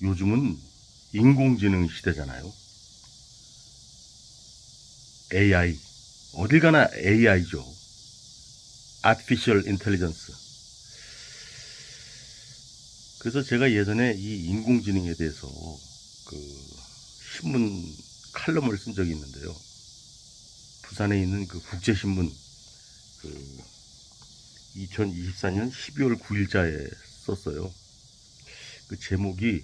요즘은 인공지능 시대잖아요. AI. 어딜 가나 AI죠. Artificial Intelligence. 그래서 제가 예전에 이 인공지능에 대해서 신문 칼럼을 쓴 적이 있는데요. 부산에 있는 그 국제신문 2024년 12월 9일자에 썼어요. 그 제목이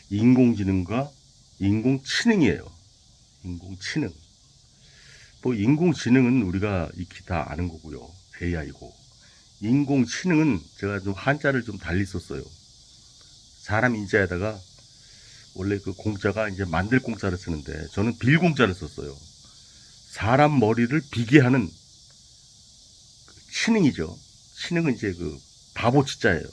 인공지능과 인공치능이에요. 인공치능. 뭐 인공지능은 우리가 익히 다 아는 거고요. AI고. 인공치능은 제가 좀 한자를 좀 달리 썼어요. 사람 인자에다가 원래 그 공자가 이제 만들 공자를 쓰는데 저는 빌 공자를 썼어요. 사람 머리를 비게 하는 치능이죠. 치능은 이제 그 바보 치자예요.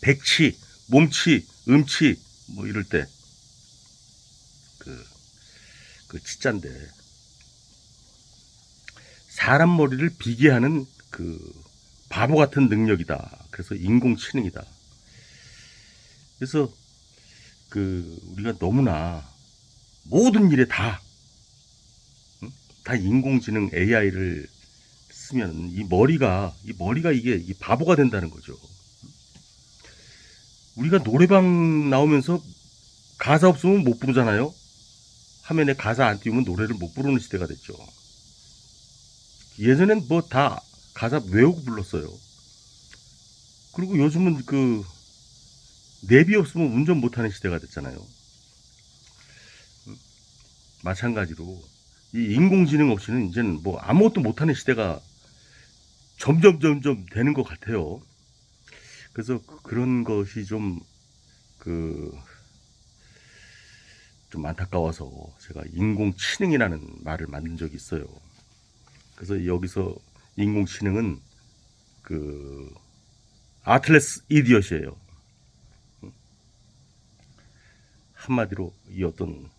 백치, 몸치, 음치 뭐 이럴 때 그 치자인데 사람 머리를 비게 하는 그 바보 같은 능력이다. 그래서 인공치능이다. 그래서 우리가 너무나 모든 일에 다 인공지능 AI를 쓰면 이 머리가 이게 바보가 된다는 거죠. 우리가 노래방 나오면서 가사 없으면 못 부르잖아요. 화면에 가사 안 띄우면 노래를 못 부르는 시대가 됐죠. 예전엔 뭐 다 가사 외우고 불렀어요. 그리고 요즘은 내비 없으면 운전 못하는 시대가 됐잖아요. 마찬가지로 이 인공지능 없이는 이제는 뭐 아무것도 못하는 시대가 점점 되는 것 같아요. 그래서 그런 것이 좀 안타까워서 제가 인공치능이라는 말을 만든 적이 있어요. 그래서 여기서 인공치능은 아틀레스 이디엇이에요. 한마디로 이 어떤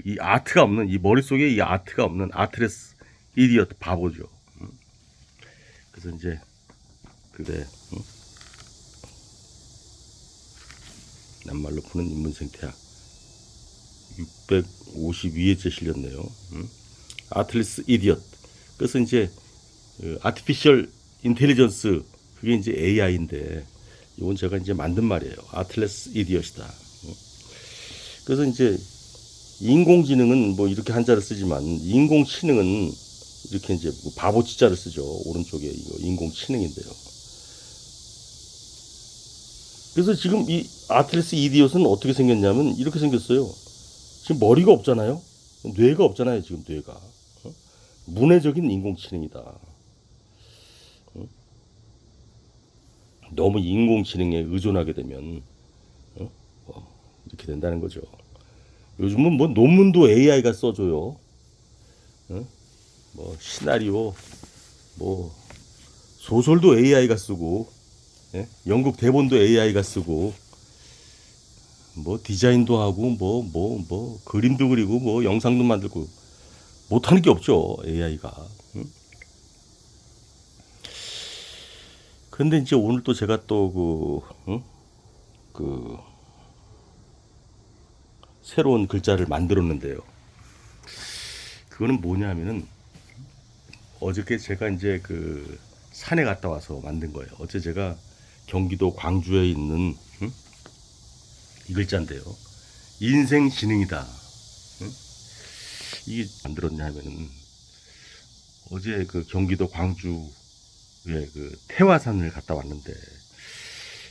이 아트가 없는, 이 머릿속에 이 아트가 없는 아틀레스 이디엇 바보죠. 그래서 이제 그래 낱말로 푸는 인문 생태학 652회째 실렸네요. 아틀레스 이디엇. 그래서 이제 아티피셜 인텔리전스 그게 이제 AI인데 이건 제가 이제 만든 말이에요. 아틀레스 이디엇이다. 그래서 이제 인공지능은 뭐 이렇게 한자를 쓰지만 인공치능은 이렇게 이제 바보 치자를 쓰죠. 오른쪽에 이거 인공치능인데요. 그래서 지금 이 아틀레스 이디엇은 어떻게 생겼냐면 이렇게 생겼어요. 지금 머리가 없잖아요. 뇌가 없잖아요. 지금 뇌가. 문해적인 인공지능이다. 너무 인공지능에 의존하게 되면 이렇게 된다는 거죠. 요즘은 뭐 논문도 AI가 써줘요. 뭐 시나리오, 뭐 소설도 AI가 쓰고, 연극 대본도 AI가 쓰고, 뭐 디자인도 하고, 뭐 그림도 그리고, 뭐 영상도 만들고 못하는 게 없죠 AI가. 그런데 이제 오늘 또 제가 또 새로운 글자를 만들었는데요. 그거는 뭐냐면은 어저께 제가 이제 산에 갔다 와서 만든 거예요. 어제 제가 경기도 광주에 있는 이 글자인데요. 인생지능이다. 이게 만들었냐면은 어제 경기도 광주에 태화산을 갔다 왔는데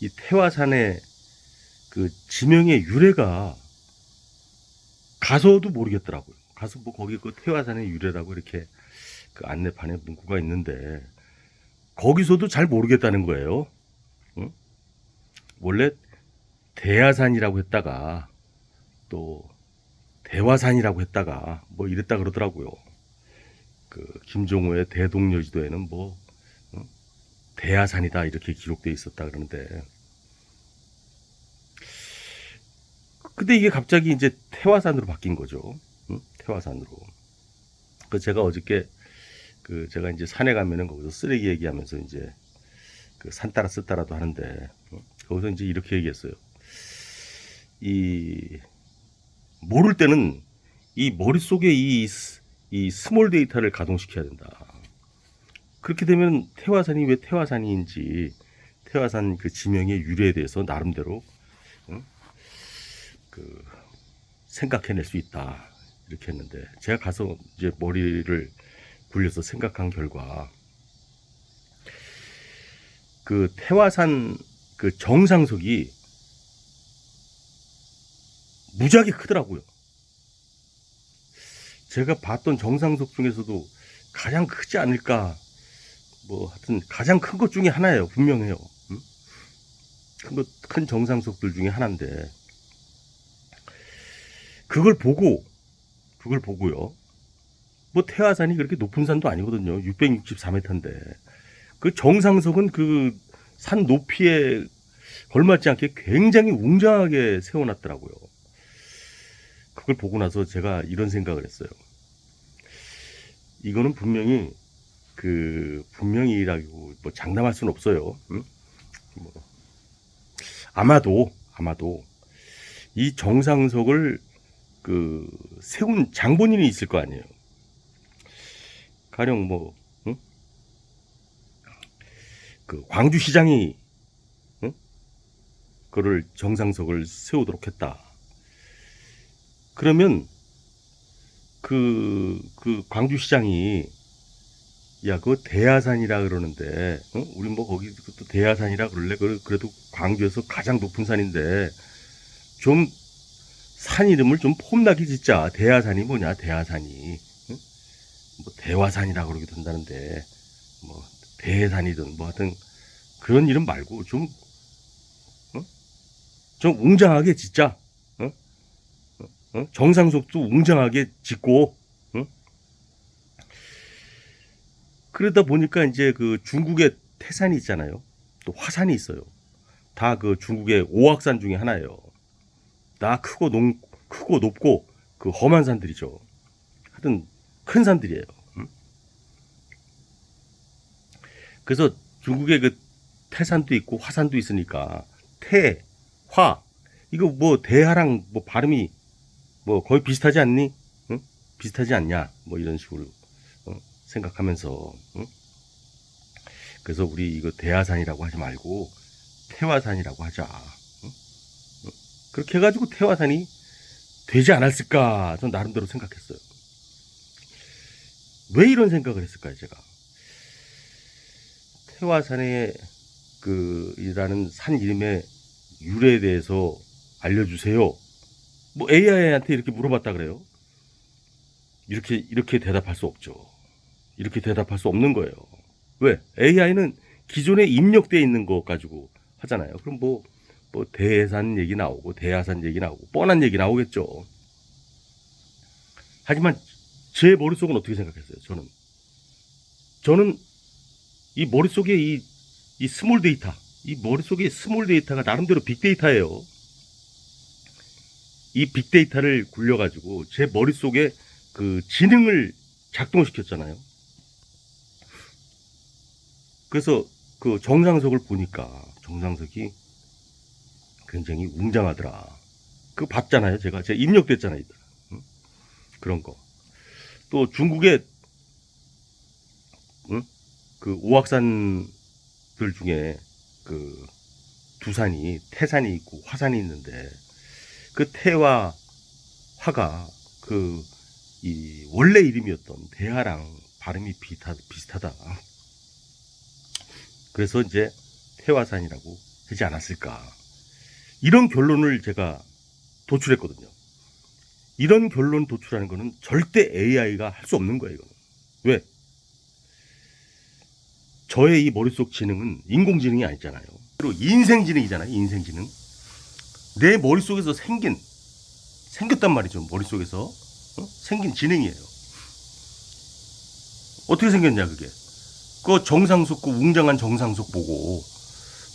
이 태화산의 지명의 유래가 가서도 모르겠더라고요. 가서 뭐 거기 태화산의 유래라고 이렇게 안내판에 문구가 있는데 거기서도 잘 모르겠다는 거예요. 응? 원래 대야산이라고 했다가 또 대화산이라고 했다가 뭐 이랬다 그러더라고요. 김종호의 대동여지도에는 뭐 대야산이다 이렇게 기록되어 있었다 그러는데 근데 이게 갑자기 이제 태화산으로 바뀐 거죠. 태화산으로. 제가 어저께 제가 이제 산에 가면은 거기서 쓰레기 얘기하면서 이제 산 따라 쓰 따라도 하는데 거기서 이제 이렇게 얘기했어요. 이 모를 때는 이 머릿속에 이 스몰 데이터를 가동시켜야 된다. 그렇게 되면 태화산이 왜 태화산인지, 태화산 그 지명의 유래에 대해서 나름대로 그 생각해낼 수 있다. 이렇게 했는데, 제가 가서 이제 머리를 굴려서 생각한 결과, 그 태화산 그 정상석이 무지하게 크더라고요. 제가 봤던 정상석 중에서도 가장 크지 않을까, 뭐 하여튼 가장 큰 것 중에 하나예요. 분명해요. 큰 정상석들 중에 하나인데, 그걸 보고요. 뭐 태화산이 그렇게 높은 산도 아니거든요. 664m인데 그 정상석은 그 산 높이에 걸맞지 않게 굉장히 웅장하게 세워놨더라고요. 그걸 보고 나서 제가 이런 생각을 했어요. 이거는 분명히라고 뭐 장담할 수는 없어요. 뭐 아마도 이 정상석을 그 세운 장본인이 있을 거 아니에요. 가령 뭐 그 광주시장이 그를 정상석을 세우도록 했다. 그러면 그 광주시장이 야, 그거 대야산이라 그러는데, 우리 뭐 거기 또 대야산이라 그럴래? 그래도 광주에서 가장 높은 산인데 좀 산 이름을 좀 폼나게 짓자. 대야산이 뭐냐? 대야산이 뭐 대화산이라 그러기도 한다는데, 뭐 대산이든 뭐 하여튼 그런 이름 말고 좀 웅장하게 짓자. 정상석도 웅장하게 짓고. 그러다 보니까 이제 그 중국의 태산이 있잖아요. 또 화산이 있어요. 다 그 중국의 오악산 중에 하나예요. 다 크고 높고 그 험한 산들이죠. 하여튼 큰 산들이에요. 그래서 중국의 그 태산도 있고 화산도 있으니까 태, 화, 이거 뭐 대하랑 뭐 발음이 뭐 거의 비슷하지 않니? 비슷하지 않냐? 뭐 이런 식으로 생각하면서, 그래서 우리 이거 대하산이라고 하지 말고 태화산이라고 하자. 그렇게 해가지고 태화산이 되지 않았을까? 전 나름대로 생각했어요. 왜 이런 생각을 했을까요, 제가? 태화산의 이라는 산 이름의 유래에 대해서 알려주세요. 뭐 AI한테 이렇게 물어봤다 그래요. 이렇게 대답할 수 없죠. 이렇게 대답할 수 없는 거예요. 왜? AI는 기존에 입력되어 있는 거 가지고 하잖아요. 그럼 뭐 대산 얘기 나오고 대하산 얘기 나오고 뻔한 얘기 나오겠죠. 하지만 제 머릿속은 어떻게 생각했어요? 저는 이 머릿속에 이 스몰 데이터, 이 머릿속에 스몰 데이터가 나름대로 빅데이터예요. 이 빅데이터를 굴려가지고 제 머릿속에 그 지능을 작동시켰잖아요. 그래서 그 정상석을 보니까 정상석이 굉장히 웅장하더라. 그거 봤잖아요. 제가 입력됐잖아요. 그런 거. 또 중국의 그 오악산들 중에 그 두 산이 태산이 있고 화산이 있는데, 그 태와 화가 이 원래 이름이었던 대하랑 발음이 비슷하다. 그래서 이제 태화산이라고 하지 않았을까. 이런 결론을 제가 도출했거든요. 이런 결론 도출하는 거는 절대 AI가 할 수 없는 거예요. 이거는. 왜? 저의 이 머릿속 지능은 인공지능이 아니잖아요. 그리고 인생지능이잖아요. 인생지능. 내 머릿속에서 생겼단 말이죠. 머릿속에서 생긴 지능이에요. 어떻게 생겼냐 그게. 그 정상석, 그 웅장한 정상석 보고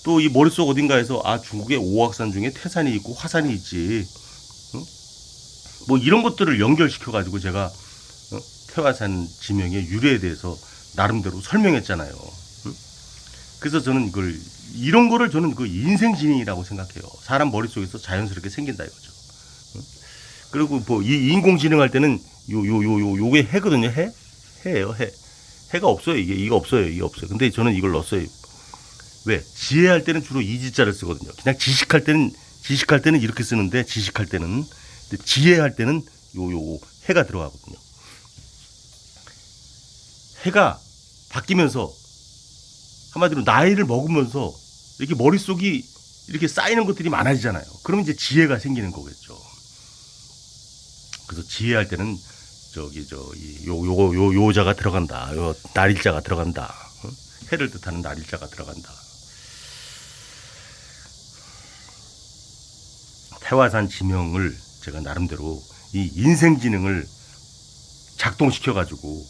또 이 머릿속 어딘가에서 중국의 오악산 중에 태산이 있고 화산이 있지. 뭐 이런 것들을 연결시켜가지고 제가 태화산 지명의 유래에 대해서 나름대로 설명했잖아요. 그래서 저는 이걸 이런 거를 저는 그 인생지능이라고 생각해요. 사람 머릿속에서 자연스럽게 생긴다 이거죠. 그리고 뭐 이 인공지능 할 때는 요게 해거든요. 해예요. 해가 없어요. 이게 없어요. 이게 없어요. 근데 저는 이걸 넣었어요. 왜? 지혜할 때는 주로 이지자를 쓰거든요. 그냥 지식할 때는 이렇게 쓰는데 지식할 때는 근데 지혜할 때는 요 해가 들어가거든요. 해가 바뀌면서 한마디로 나이를 먹으면서 이렇게 머릿속이 이렇게 쌓이는 것들이 많아지잖아요. 그러면 이제 지혜가 생기는 거겠죠. 그래서 지혜할 때는 요자가 들어간다. 요 날일자가 들어간다. 해를 뜻하는 날일자가 들어간다. 태화산 지명을 제가 나름대로 이 인생지능을 작동시켜 가지고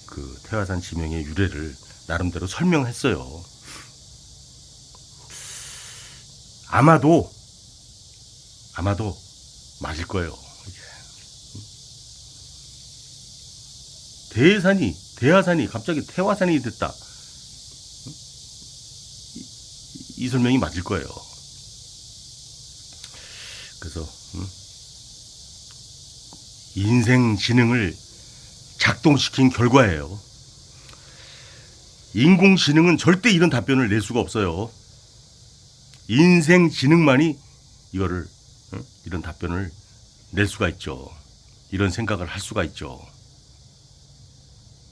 그 태화산 지명의 유래를 나름대로 설명했어요. 아마도 맞을 거예요. 대하산이 갑자기 태화산이 됐다. 이 설명이 맞을 거예요. 그래서 인생지능을 작동시킨 결과예요. 인공지능은 절대 이런 답변을 낼 수가 없어요. 인생지능만이 이런 답변을 낼 수가 있죠. 이런 생각을 할 수가 있죠.